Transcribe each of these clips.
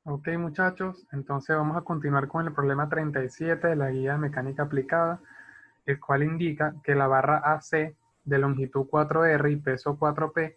Ok, muchachos, entonces vamos a continuar con el problema 37 de la guía de mecánica aplicada, el cual indica que la barra AC de longitud 4R y peso 4P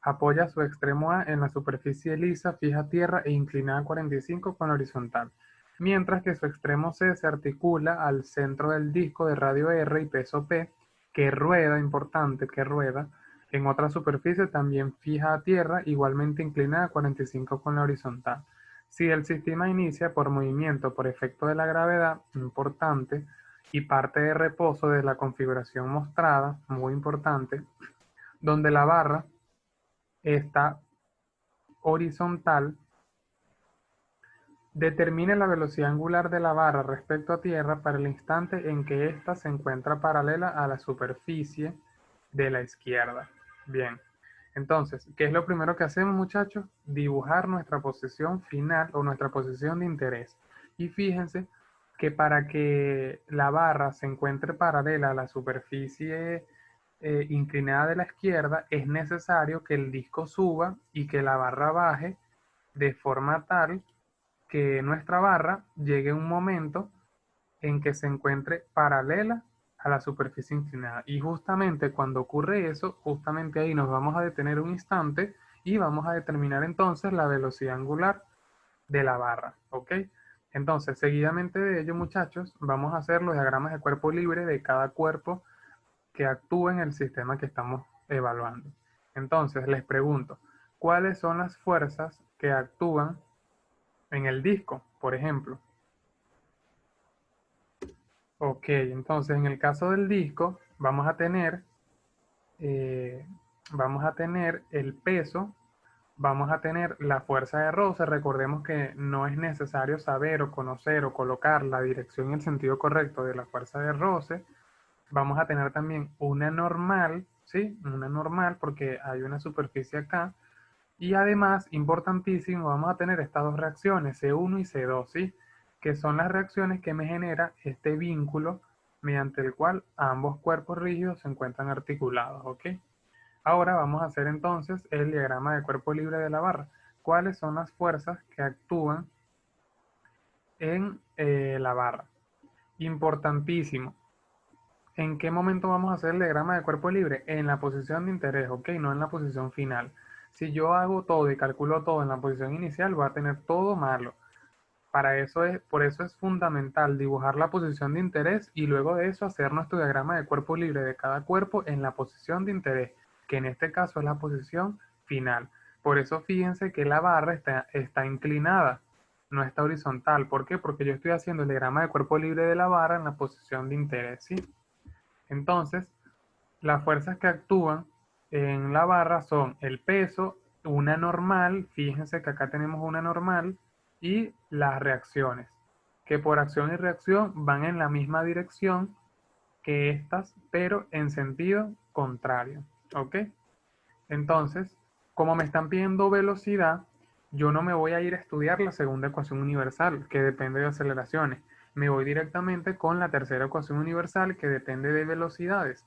apoya su extremo A en la superficie lisa, fija a tierra e inclinada a 45 con la horizontal, mientras que su extremo C se articula al centro del disco de radio R y peso P, que rueda, importante, que rueda, en otra superficie también fija a tierra, igualmente inclinada a 45 con la horizontal. Si el sistema inicia por movimiento por efecto de la gravedad, importante, y parte de reposo de la configuración mostrada, muy importante, donde la barra está horizontal, determine la velocidad angular de la barra respecto a tierra para el instante en que ésta se encuentra paralela a la superficie de la izquierda. Bien, entonces, ¿qué es lo primero que hacemos, muchachos? Dibujar nuestra posición final o nuestra posición de interés. Y fíjense que para que la barra se encuentre paralela a la superficie inclinada de la izquierda, es necesario que el disco suba y que la barra baje de forma tal que nuestra barra llegue a un momento en que se encuentre paralela a la superficie inclinada. Y justamente cuando ocurre eso, justamente ahí nos vamos a detener un instante y vamos a determinar entonces la velocidad angular de la barra, ¿ok? Entonces, seguidamente de ello, muchachos, vamos a hacer los diagramas de cuerpo libre de cada cuerpo que actúa en el sistema que estamos evaluando. Entonces, les pregunto, ¿cuáles son las fuerzas que actúan en el disco, por ejemplo? Ok, entonces en el caso del disco eh, vamos a tener el peso, vamos a tener la fuerza de roce. Recordemos que no es necesario saber o conocer o colocar la dirección y el sentido correcto de la fuerza de roce. Vamos a tener también una normal, ¿sí? Una normal porque hay una superficie acá. Y además, importantísimo, vamos a tener estas dos reacciones, C1 y C2, ¿sí? Que son las reacciones que me genera este vínculo mediante el cual ambos cuerpos rígidos se encuentran articulados, ¿ok? Ahora vamos a hacer entonces el diagrama de cuerpo libre de la barra. ¿Cuáles son las fuerzas que actúan en la barra? Importantísimo. ¿En qué momento vamos a hacer el diagrama de cuerpo libre? En la posición de interés, ¿ok? No en la posición final. Si yo hago todo y calculo todo en la posición inicial, voy a tener todo malo. Por eso es fundamental dibujar la posición de interés y luego de eso hacer nuestro diagrama de cuerpo libre de cada cuerpo en la posición de interés, que en este caso es la posición final. Por eso fíjense que la barra está inclinada, no está horizontal. ¿Por qué? Porque yo estoy haciendo el diagrama de cuerpo libre de la barra en la posición de interés, ¿sí? Entonces, las fuerzas que actúan en la barra son el peso, una normal, fíjense que acá tenemos una normal, y las reacciones, que por acción y reacción van en la misma dirección que estas, pero en sentido contrario. ¿Ok? Entonces, como me están pidiendo velocidad, yo no me voy a ir a estudiar la segunda ecuación universal, que depende de aceleraciones. Me voy directamente con la tercera ecuación universal, que depende de velocidades,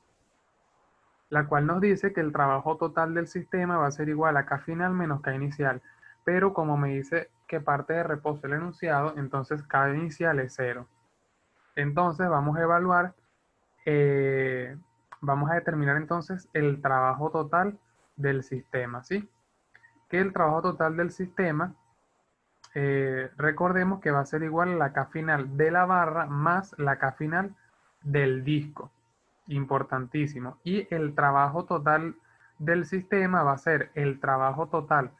la cual nos dice que el trabajo total del sistema va a ser igual a K final menos K inicial. Pero como me dice que parte de reposo el enunciado, entonces K inicial es cero. Entonces vamos a evaluar, eh, vamos a determinar entonces el trabajo total del sistema, ¿sí? Que el trabajo total del sistema, recordemos que va a ser igual a la K final de la barra más la K final del disco. Importantísimo. Y el trabajo total del sistema va a ser el trabajo total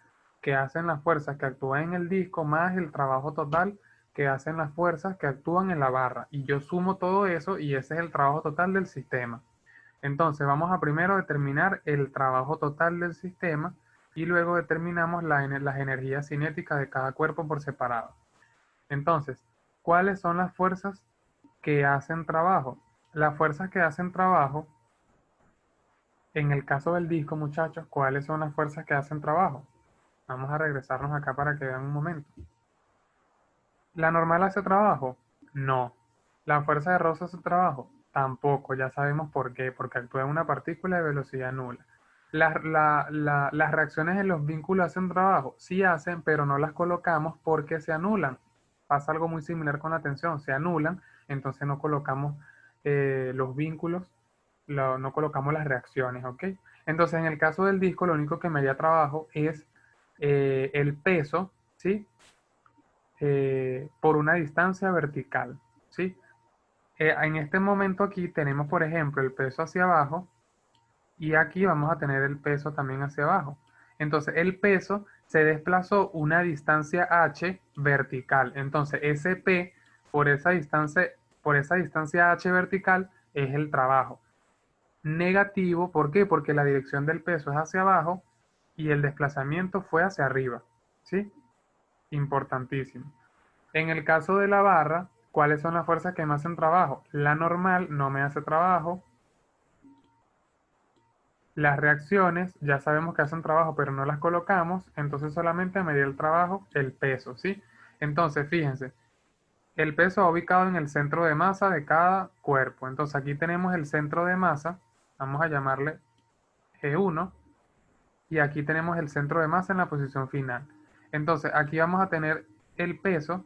que hacen las fuerzas que actúan en el disco más el trabajo total que hacen las fuerzas que actúan en la barra. Y yo sumo todo eso y ese es el trabajo total del sistema. Entonces vamos a primero determinar el trabajo total del sistema y luego determinamos las energías cinéticas de cada cuerpo por separado. Entonces, ¿cuáles son las fuerzas que hacen trabajo? Las fuerzas que hacen trabajo, en el caso del disco, muchachos, ¿cuáles son las fuerzas que hacen trabajo? Vamos a regresarnos acá para que vean un momento. ¿La normal hace trabajo? No. ¿La fuerza de roce hace trabajo? Tampoco. Ya sabemos por qué. Porque actúa en una partícula de velocidad nula. Las reacciones en los vínculos hacen trabajo, sí hacen, pero no las colocamos porque se anulan. Pasa algo muy similar con la tensión, se anulan, entonces no colocamos los vínculos, no colocamos las reacciones, ¿ok? Entonces en el caso del disco, lo único que me haría trabajo es el peso, ¿sí? Por una distancia vertical, ¿sí? En este momento aquí tenemos, por ejemplo, el peso hacia abajo, y aquí vamos a tener el peso también hacia abajo. Entonces el peso se desplazó una distancia h vertical. Entonces ese p por esa distancia h vertical es el trabajo. Negativo, ¿por qué? Porque la dirección del peso es hacia abajo y el desplazamiento fue hacia arriba. ¿Sí? Importantísimo. En el caso de la barra, ¿cuáles son las fuerzas que me hacen trabajo? La normal no me hace trabajo. Las reacciones ya sabemos que hacen trabajo, pero no las colocamos, entonces solamente me dio el trabajo el peso, ¿sí? Entonces, fíjense, el peso va ubicado en el centro de masa de cada cuerpo. Entonces aquí tenemos el centro de masa, vamos a llamarle G1, y aquí tenemos el centro de masa en la posición final. Entonces aquí vamos a tener el peso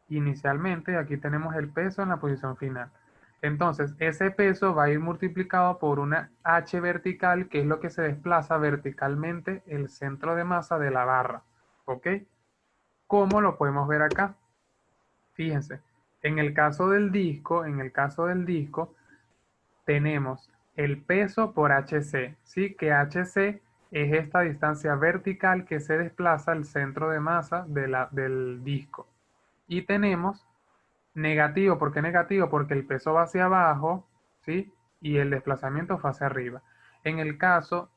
inicialmente y aquí tenemos el peso en la posición final. Entonces, ese peso va a ir multiplicado por una h vertical, que es lo que se desplaza verticalmente el centro de masa de la barra. ¿Ok? ¿Cómo lo podemos ver acá? Fíjense, en el caso del disco, tenemos el peso por hc, ¿sí? Que hc es esta distancia vertical que se desplaza el centro de masa del disco. Y tenemos negativo. ¿Por qué negativo? Porque el peso va hacia abajo, ¿sí? Y el desplazamiento fue hacia arriba. En el caso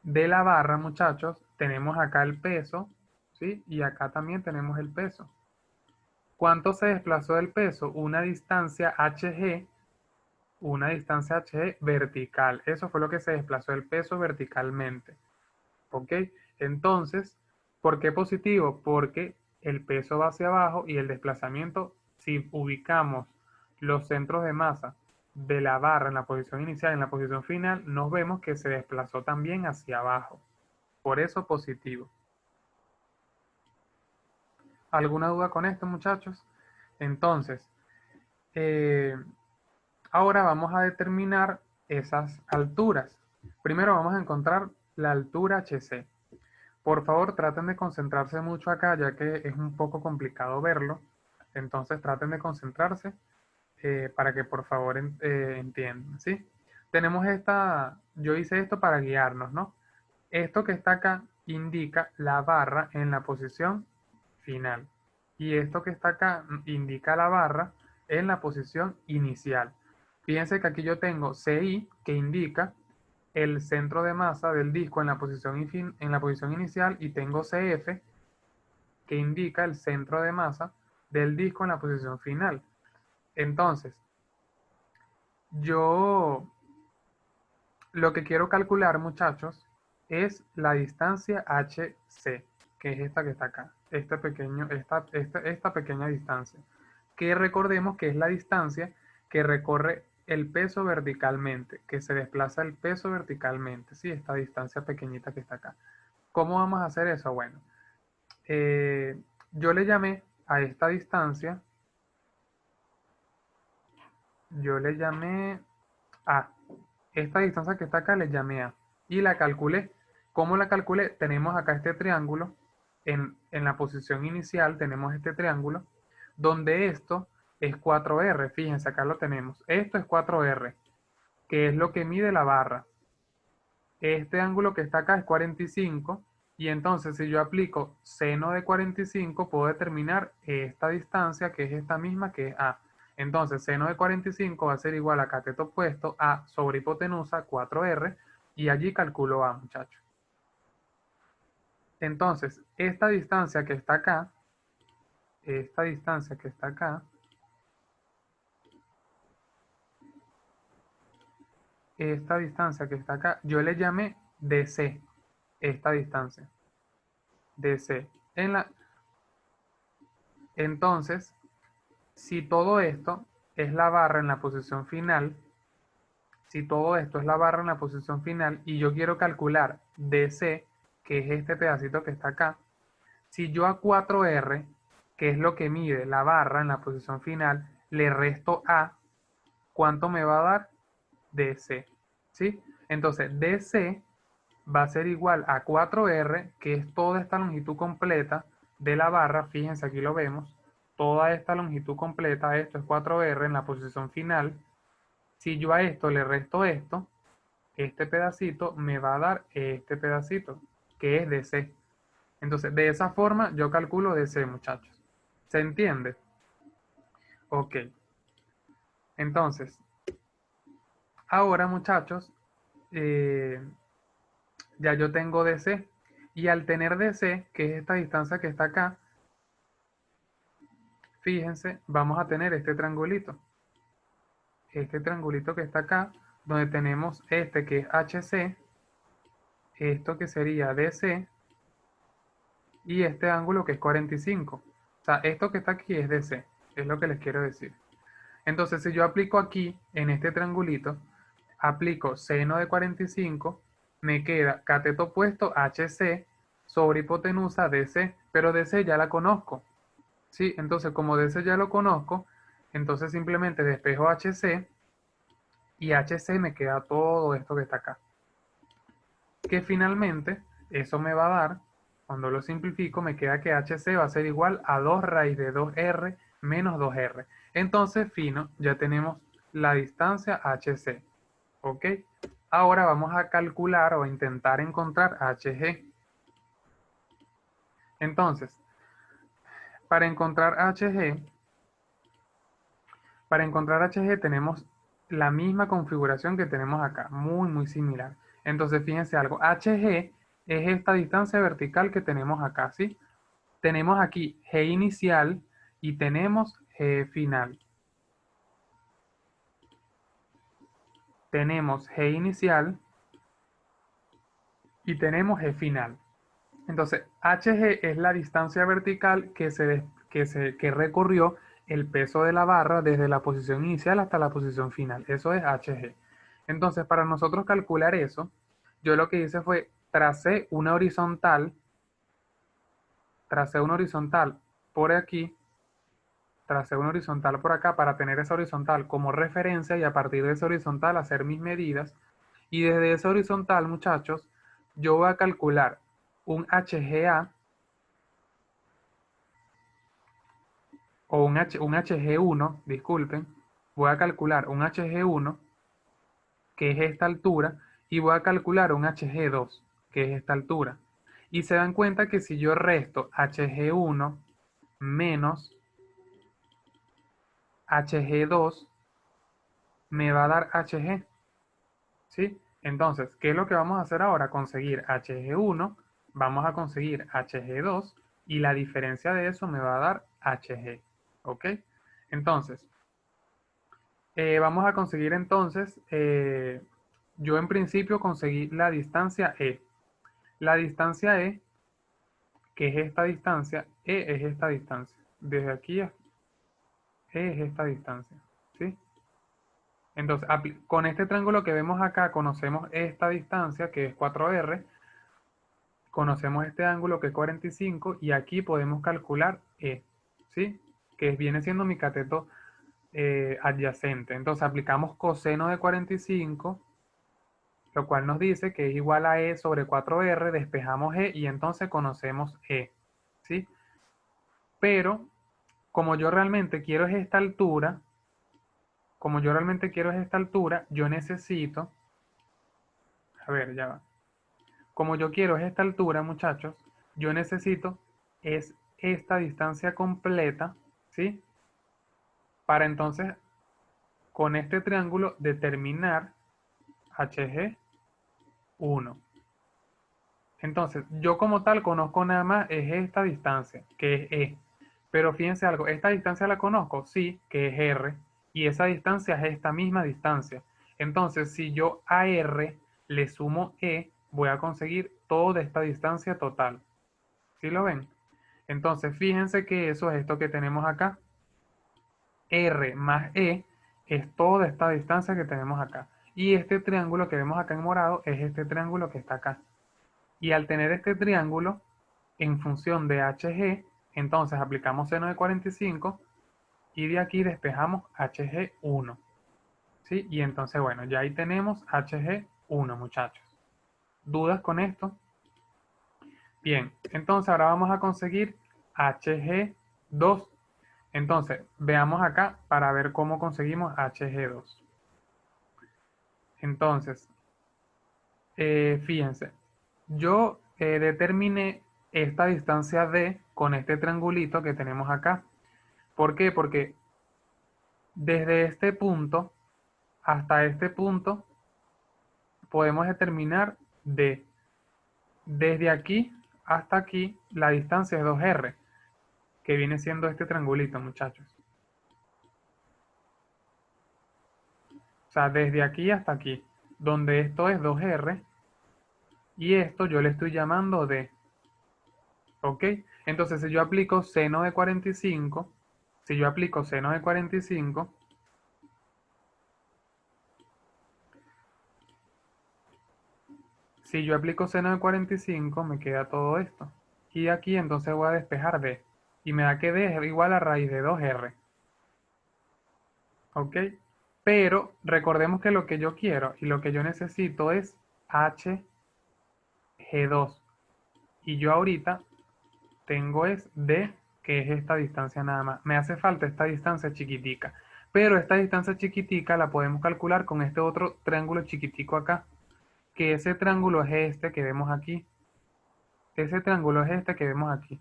de la barra, muchachos, tenemos acá el peso, ¿sí? Y acá también tenemos el peso. ¿Cuánto se desplazó el peso? Una distancia hg vertical. Eso fue lo que se desplazó el peso verticalmente. ¿Ok? Entonces, ¿por qué positivo? Porque el peso va hacia abajo y el desplazamiento, si ubicamos los centros de masa de la barra en la posición inicial y en la posición final, nos vemos que se desplazó también hacia abajo. Por eso positivo. ¿Alguna duda con esto, muchachos? Entonces, eh, ahora vamos a determinar esas alturas. Primero vamos a encontrar la altura HC. Por favor, traten de concentrarse mucho acá, ya que es un poco complicado verlo. Entonces, traten de concentrarse para que por favor entiendan, ¿sí? Tenemos yo hice esto para guiarnos, ¿no? Esto que está acá indica la barra en la posición final. Y esto que está acá indica la barra en la posición inicial. Fíjense que aquí yo tengo CI, que indica el centro de masa del disco en la en la posición inicial, y tengo CF, que indica el centro de masa del disco en la posición final. Entonces, yo lo que quiero calcular, muchachos, es la distancia HC, que es esta que está acá, esta pequeña distancia, que recordemos que es la distancia que recorre el peso verticalmente, que se desplaza el peso verticalmente, ¿sí? Esta distancia pequeñita que está acá. ¿Cómo vamos a hacer eso? Bueno, yo le llamé a esta distancia, yo le llamé A. Esta distancia que está acá le llamé A. Y la calculé. ¿Cómo la calculé? Tenemos acá este triángulo. En la posición inicial tenemos este triángulo, donde esto es 4R. Fíjense, acá lo tenemos. Esto es 4R, que es lo que mide la barra. Este ángulo que está acá es 45, y entonces si yo aplico seno de 45 puedo determinar esta distancia, que es esta misma, que es A. Entonces seno de 45 va a ser igual a cateto opuesto a sobre hipotenusa 4R, y allí calculo A, muchachos. Entonces esta distancia que está acá, esta distancia que está acá, esta distancia que está acá, yo le llamé DC, esta distancia, DC. Entonces, si todo esto es la barra en la posición final, si todo esto es la barra en la posición final y yo quiero calcular DC, que es este pedacito que está acá, si yo a 4R, que es lo que mide la barra en la posición final, le resto A, ¿cuánto me va a dar? DC, ¿sí? Entonces, DC va a ser igual a 4R, que es toda esta longitud completa de la barra, fíjense, aquí lo vemos, toda esta longitud completa, esto es 4R en la posición final. Si yo a esto le resto esto, este pedacito me va a dar este pedacito, que es DC. Entonces, de esa forma yo calculo DC, muchachos. ¿Se entiende? Ok. Entonces, ahora, muchachos, eh, ya yo tengo DC. Y al tener DC, que es esta distancia que está acá, fíjense, vamos a tener este triangulito. Este triangulito que está acá, donde tenemos este que es HC, esto que sería DC, y este ángulo que es 45. O sea, esto que está aquí es DC, es lo que les quiero decir. Entonces, si yo aplico aquí, en este triangulito, aplico seno de 45, me queda cateto opuesto HC sobre hipotenusa DC, pero DC ya la conozco. ¿Sí? Entonces, como DC ya lo conozco, entonces simplemente despejo HC y HC me queda todo esto que está acá. Que finalmente, eso me va a dar, cuando lo simplifico, me queda que HC va a ser igual a 2 raíz de 2R menos 2R. Entonces, fino, ya tenemos la distancia HC. ¿Ok? Ahora vamos a calcular o a intentar encontrar HG. Entonces, para encontrar HG, tenemos la misma configuración que tenemos acá, muy similar. Entonces, fíjense algo, HG es esta distancia vertical que tenemos acá, ¿sí? Tenemos aquí G inicial y tenemos G final. Tenemos G inicial y tenemos G final. Entonces, HG es la distancia vertical que recorrió el peso de la barra desde la posición inicial hasta la posición final. Eso es HG. Entonces, para nosotros calcular eso, yo lo que hice fue tracé una horizontal por aquí, tracé una horizontal por acá para tener esa horizontal como referencia y a partir de esa horizontal hacer mis medidas. Y desde esa horizontal, muchachos, yo voy a calcular un HGA o un HG1, disculpen, voy a calcular un HG1, que es esta altura, y voy a calcular un HG2, que es esta altura. Y se dan cuenta que si yo resto HG1 menos HG2, me va a dar HG, ¿sí? Entonces, ¿qué es lo que vamos a hacer ahora? Conseguir HG1, vamos a conseguir HG2, y la diferencia de eso me va a dar HG, ¿ok? Entonces, vamos a conseguir entonces, yo en principio conseguí la distancia E. La distancia E, que es esta distancia, E es esta distancia. Desde aquí a E es esta distancia, ¿sí? Entonces, con este triángulo que vemos acá, conocemos esta distancia, que es 4R, conocemos este ángulo, que es 45, y aquí podemos calcular E, ¿sí? Que viene siendo mi cateto adyacente. Entonces, aplicamos coseno de 45, lo cual nos dice que es igual a E sobre 4R, despejamos E y entonces conocemos E, ¿sí? Pero, como yo realmente quiero es esta altura, yo necesito, a ver, ya va. Como yo quiero es esta altura, muchachos, yo necesito es esta distancia completa, ¿sí? Para entonces, con este triángulo, determinar HG1. Entonces, yo como tal conozco nada más es esta distancia, que es E. Pero fíjense algo, ¿esta distancia la conozco? Sí, que es R. Y esa distancia es esta misma distancia. Entonces, si yo a R le sumo E, voy a conseguir toda esta distancia total. ¿Sí lo ven? Entonces, fíjense que eso es esto que tenemos acá. R más E es toda esta distancia que tenemos acá. Y este triángulo que vemos acá en morado es este triángulo que está acá. Y al tener este triángulo en función de HG, entonces aplicamos seno de 45 y de aquí despejamos HG1. ¿Sí? Y entonces, bueno, ya ahí tenemos HG1, muchachos. ¿Dudas con esto? Bien, entonces ahora vamos a conseguir HG2. Entonces, veamos acá para ver cómo conseguimos HG2. Entonces, fíjense, yo determiné esta distancia D con este triangulito que tenemos acá. ¿Por qué? Porque desde este punto hasta este punto podemos determinar D. Desde aquí hasta aquí la distancia es 2R, que viene siendo este triangulito, muchachos. O sea, desde aquí hasta aquí, donde esto es 2R y esto yo le estoy llamando D. ¿Ok? Entonces, si yo aplico seno de 45, si yo aplico seno de 45, si yo aplico seno de 45, me queda todo esto. Y aquí entonces voy a despejar D. Y me da que D es igual a raíz de 2R. ¿Ok? Pero recordemos que lo que yo quiero y lo que yo necesito es HG2. Y yo ahorita tengo es D, que es esta distancia nada más. Me hace falta esta distancia chiquitica. Pero esta distancia chiquitica la podemos calcular con este otro triángulo chiquitico acá. Que ese triángulo es este que vemos aquí. Ese triángulo es este que vemos aquí.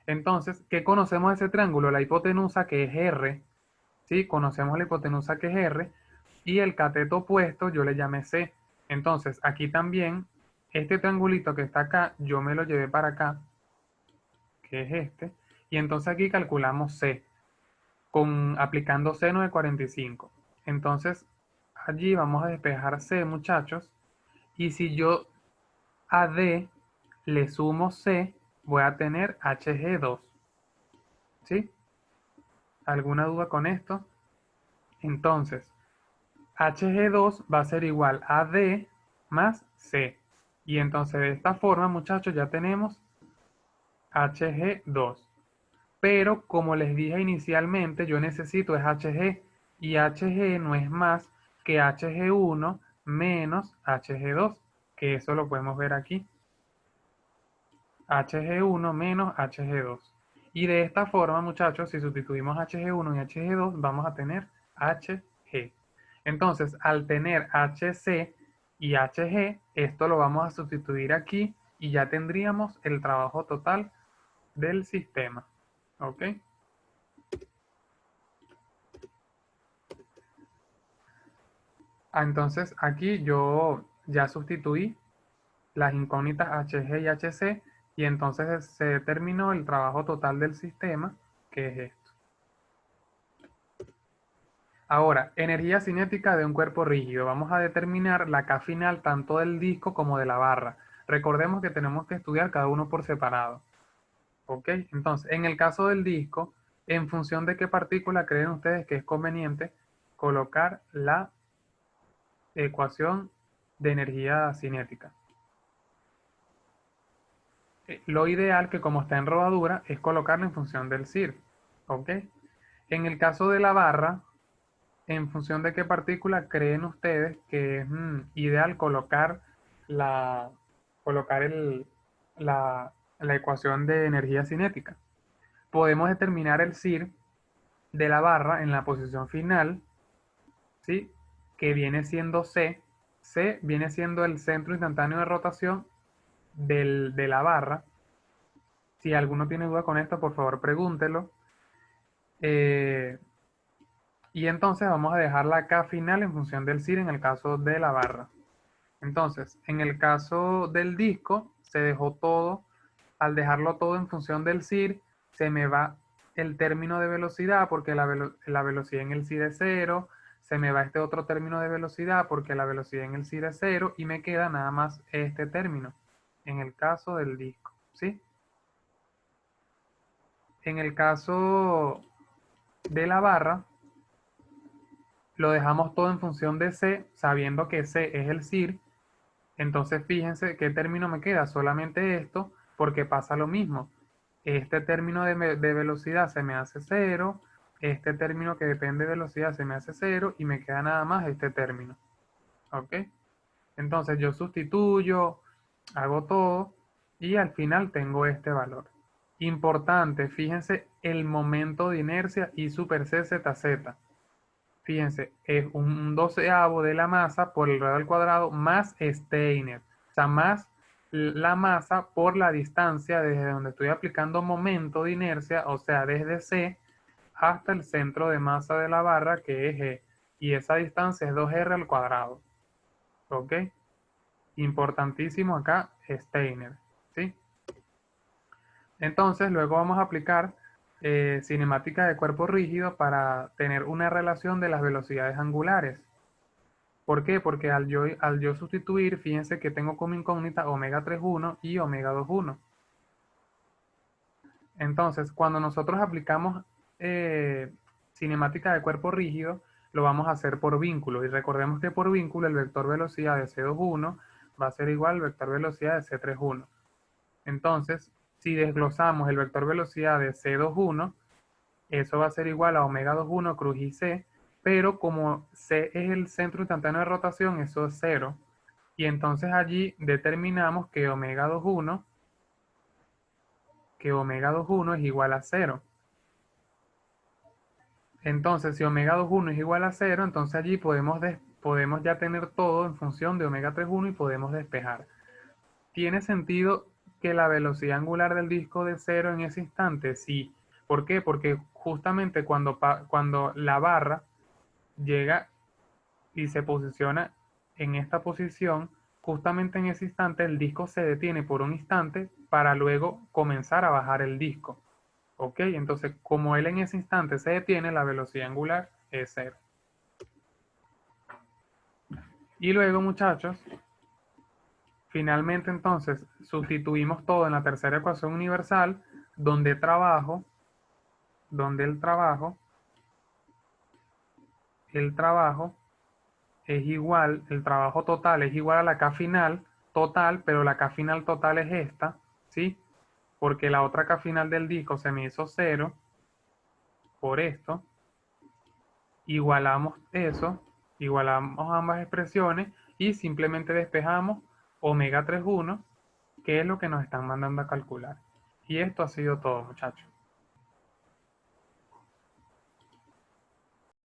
Entonces, ¿qué conocemos de ese triángulo? La hipotenusa, que es R. ¿Sí? Conocemos la hipotenusa, que es R. Y el cateto opuesto yo le llamé C. Entonces, aquí también, este triangulito que está acá, yo me lo llevé para acá, que es este. Y entonces aquí calculamos C, aplicando seno de 45. Entonces, allí vamos a despejar C, muchachos. Y si yo a D le sumo C, voy a tener HG2. ¿Sí? ¿Alguna duda con esto? Entonces, HG2 va a ser igual a D más C. Y entonces de esta forma, muchachos, ya tenemos HG2. Pero como les dije inicialmente, yo necesito es HG. Y HG no es más que HG1 menos HG2. Que eso lo podemos ver aquí. HG1 menos HG2. Y de esta forma, muchachos, si sustituimos HG1 y HG2, vamos a tener HG. Entonces, al tener HC y HG, esto lo vamos a sustituir aquí y ya tendríamos el trabajo total del sistema. ¿Ok? Entonces, aquí yo ya sustituí las incógnitas HG y HC y entonces se determinó el trabajo total del sistema, que es esto. Ahora, energía cinética de un cuerpo rígido. Vamos a determinar la K final tanto del disco como de la barra. Recordemos que tenemos que estudiar cada uno por separado. ¿Ok? Entonces, en el caso del disco, en función de qué partícula creen ustedes que es conveniente colocar la ecuación de energía cinética. Lo ideal, que como está en rodadura, es colocarla en función del CIR. ¿Ok? En el caso de la barra, en función de qué partícula creen ustedes que es ideal la, colocar la ecuación de energía cinética. Podemos determinar el CIR de la barra en la posición final, ¿sí? Que viene siendo C. C viene siendo el centro instantáneo de rotación de la barra. Si alguno tiene duda con esto, por favor pregúntelo. Eh, y entonces vamos a dejar la K final en función del CIR en el caso de la barra. Entonces, en el caso del disco, se dejó todo, al dejarlo todo en función del CIR, se me va el término de velocidad porque la velocidad en el CIR es cero, se me va este otro término de velocidad porque la velocidad en el CIR es cero y me queda nada más este término, en el caso del disco, ¿sí? En el caso de la barra, lo dejamos todo en función de C, sabiendo que C es el CIR. Entonces fíjense qué término me queda, solamente esto, porque pasa lo mismo. Este término de velocidad se me hace cero, este término que depende de velocidad se me hace cero y me queda nada más este término. ¿Ok? Entonces yo sustituyo, hago todo y al final tengo este valor. Importante, fíjense el momento de inercia I super C ZZ. Fíjense, es un doceavo de la masa por el radio al cuadrado más Steiner. O sea, más la masa por la distancia desde donde estoy aplicando momento de inercia, o sea, desde C hasta el centro de masa de la barra, que es G. Y esa distancia es 2R al cuadrado. ¿Ok? Importantísimo acá, Steiner. ¿Sí? Entonces, luego vamos a aplicar cinemática de cuerpo rígido para tener una relación de las velocidades angulares. ¿Por qué? Porque al yo sustituir, fíjense que tengo como incógnita omega 3,1 y omega 2,1. Entonces, cuando nosotros aplicamos cinemática de cuerpo rígido, lo vamos a hacer por vínculo. Y recordemos que por vínculo el vector velocidad de C21 va a ser igual al vector velocidad de C31. Entonces, si desglosamos el vector velocidad de C21, eso va a ser igual a omega 2,1 cruz y C, pero como C es el centro instantáneo de rotación, eso es cero. Y entonces allí determinamos que omega 2,1 es igual a cero. Entonces, si omega 2,1 es igual a cero, entonces allí podemos ya tener todo en función de omega 3,1 y podemos despejar. ¿Tiene sentido que la velocidad angular del disco de cero en ese instante? Sí. ¿Por qué? Porque justamente cuando la barra llega y se posiciona en esta posición, justamente en ese instante el disco se detiene por un instante para luego comenzar a bajar el disco. ¿Ok? Entonces, como él en ese instante se detiene, la velocidad angular es cero. Y luego, muchachos, finalmente entonces sustituimos todo en la tercera ecuación universal, donde el trabajo es igual, el trabajo total es igual a la K final total, pero la K final total es esta, ¿sí? Porque la otra K final del disco se me hizo cero por esto. Igualamos eso, igualamos ambas expresiones y simplemente despejamos omega 3,1, que es lo que nos están mandando a calcular. Y esto ha sido todo, muchachos.